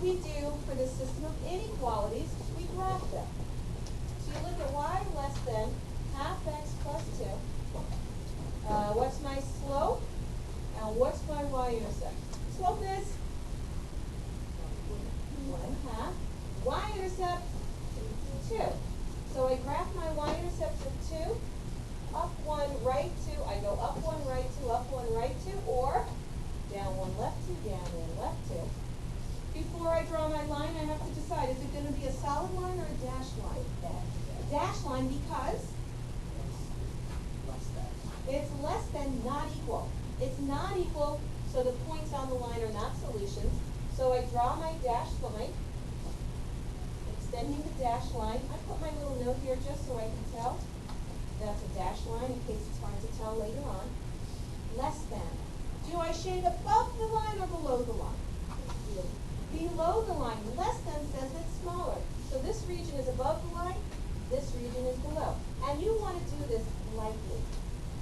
we do for the system of inequalities, we graph them. So you look at y less than half x plus 2. What's my slope? And what's my y-intercept? Slope is 1/2. Y-intercept, 2. So I graph my y-intercept of 2. Up 1, right 2. I go up 1, right 2, up 1, right 2, or down 1, left 2, down 1, left 2. Before I draw my line, I have to decide, is it going to be a solid line or a dashed line? Dashed line because it's less than, not equal. It's not equal, so the points on the line are not solutions. So I draw my dashed line, extending the dashed line. I put my little note here just so I can tell. That's a dashed line in case it's hard to tell later on. Less than. Do I shade above the line or below the line? Below the line. Less than says it's smaller. So this region is above the line, this region is below. And you want to do this lightly.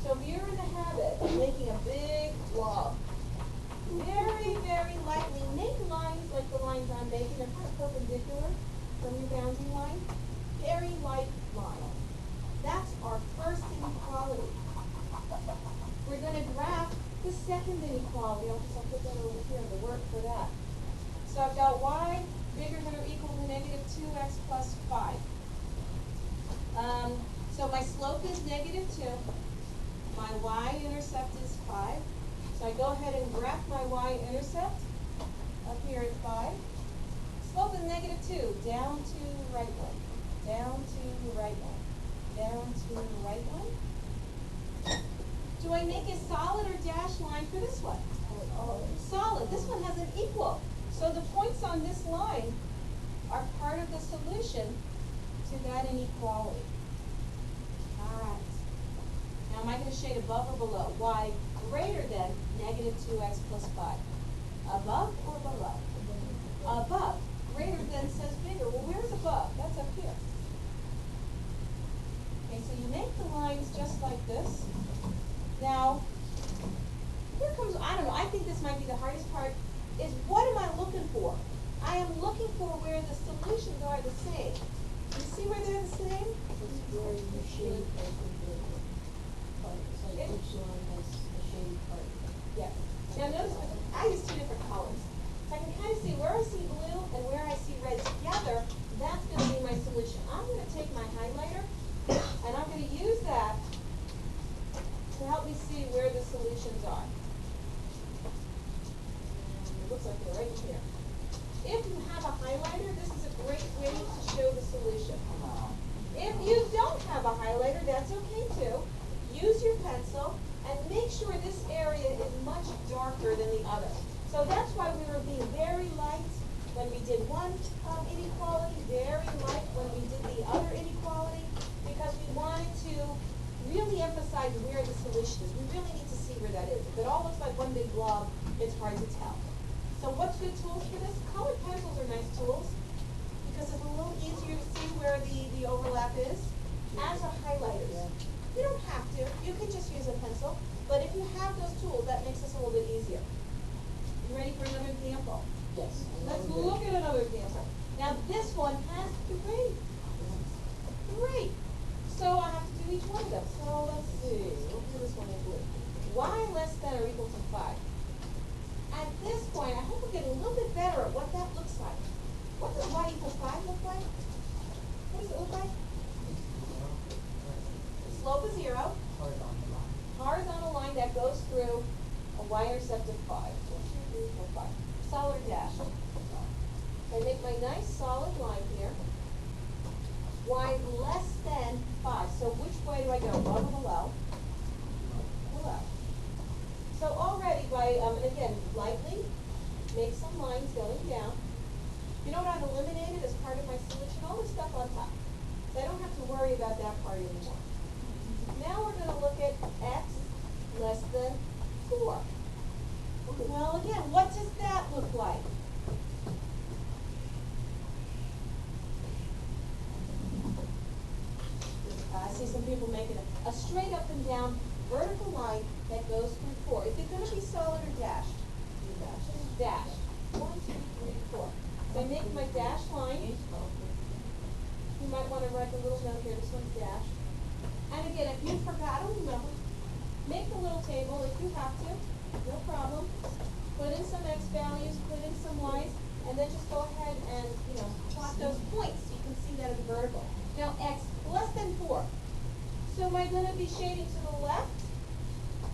So if you're in the habit of making a big blob, very, very lightly make lines like the lines I'm making. They're kind of perpendicular from your boundary line. Very light line. That's our first inequality. We're going to graph the second inequality. I'll put that over here, the work for that. So I've got y bigger than or equal to negative 2x plus 5. So my slope is negative 2. My y-intercept is 5. So I go ahead and graph my y-intercept up here at 5. Slope is negative 2. Down to right 1. Down to right 1. Down to right 1. Do I make a solid or dashed line for this one? Solid. This one has an equal. So the points on this line are part of the solution to that inequality. All right. Now am I going to shade above or below? Y greater than negative 2x plus 5. Above or below? Above. Greater than says bigger. Well, where's above? That's up here. Okay, so you make the lines just like this. Now, here comes, I don't know, I think this might be the hardest part, is what am I looking for? I am looking for where the solutions are the same. You see where they're the same? Where your shade part of the part. It's like each line has a shaded part. Yes. Now notice, I use two different colors. So I can kind of see where I see blue and where I see red together. That's going to be my solution. I'm going to take my highlighter and I'm going to use that to help me see where the solutions are. And it looks like they're right here. If you have a highlighter, this is a great way to show the solution. If you don't have a highlighter, that's okay too. Use your pencil and make sure this area is much darker than the other. So that's why we were being very light when we did one inequality, very light when we did the other inequality, because we wanted to really emphasize where the solution is. We really need to see where that is. If it all looks like one big blob, it's hard to tell. So what's good tools for this? Colored pencils are nice tools because it's a little easier to see where the overlap is. As are highlighters. You don't have to. You can just use a pencil. But if you have those tools, that makes this a little bit easier. You ready for another example? Yes. Let's look at another example. Now this one has 3. 3. So I have to do each one of them. So let's see. We'll do this one in blue. Y less than or equal to 5. At this point, I hope we're getting a little bit better at what that looks like. What does y equal 5 look like? What does it look like? The slope is 0. Horizontal line that goes through a y-intercept of 5. 1, 2, 3, 4, 5. Solid dash. So I make my nice solid line here. Y less than 5. So which way do I go? Above or below? Below. So already by, and again, lightly, make some lines going down. You know what I've eliminated as part of my solution? All the stuff on top. So I don't have to worry about that part anymore. Now we're going to look at x less than 4. Well, again, what does that look like? I see some people making a straight up and down vertical line that goes through 4. Is it going to be solid or dashed? Dashed. 1, 2, 3, 4. So want to write a little note here, this one's dash. And again, if you forgot to remember, make the little table if you have to, no problem. Put in some x values, put in some y's, and then just go ahead and, plot those points so you can see that it's vertical. Now x less than 4. So am I going to be shading to the left,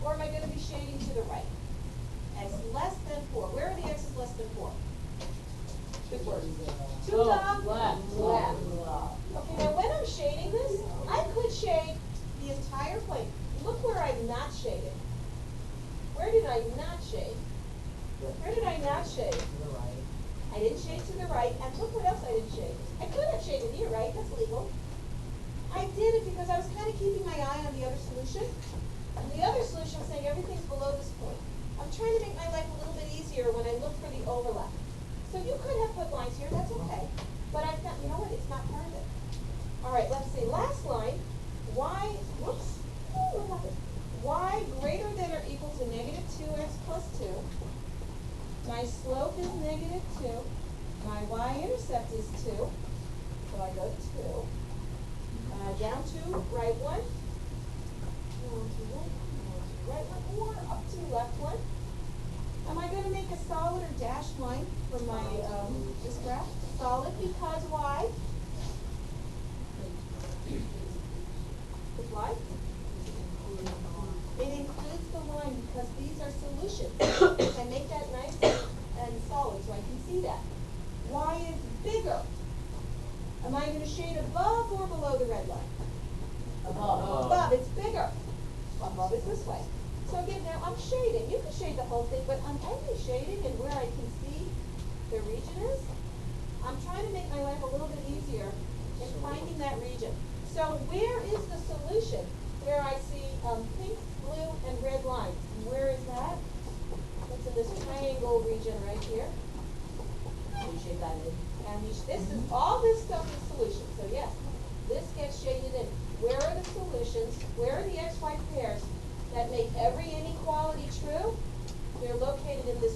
or am I going to be shading to the right? X less than 4. Where are the x's less than 4? Good word. To the left. Okay, now when I'm shading this, I could shade the entire plane. Look where I've not shaded. Where did I not shade? Where did I not shade? To the right. I didn't shade to the right, and look what else I didn't shade. I could have shaded here, right? That's legal. I did it because I was kind of keeping my eye on the other solution. And the other solution was saying everything's below this point. I'm trying to make my life a little bit easier when I look for the overlap. So you could have put lines here, that's okay. But I thought, you know what, it's not part of it. All right, let's see, last line, y, whoops, what happened? Y greater than or equal to negative 2x plus 2. My slope is negative 2. My y-intercept is 2. So I go 2. Down to right one. Down to right one, or up to left one. Am I going to make a solid or dashed line for my this graph? Solid because why? Because why? It includes the line because these are solutions. I make that nice and solid so I can see that. Y is bigger. Am I going to shade above or below the red line? Above. Above, it's bigger. Above is this way. So again, now I'm shading. You can shade the whole thing, but I'm only shading and where I can see the region is. I'm trying to make my life a little bit easier in finding that region. So where is the solution where I see pink, blue, and red lines? And where is that? It's in this triangle region right here. You shade that in. And this is, all this stuff is solutions. So yes, this gets shaded in. Where are the solutions? Where are the XY pairs that make every inequality true? They're located in this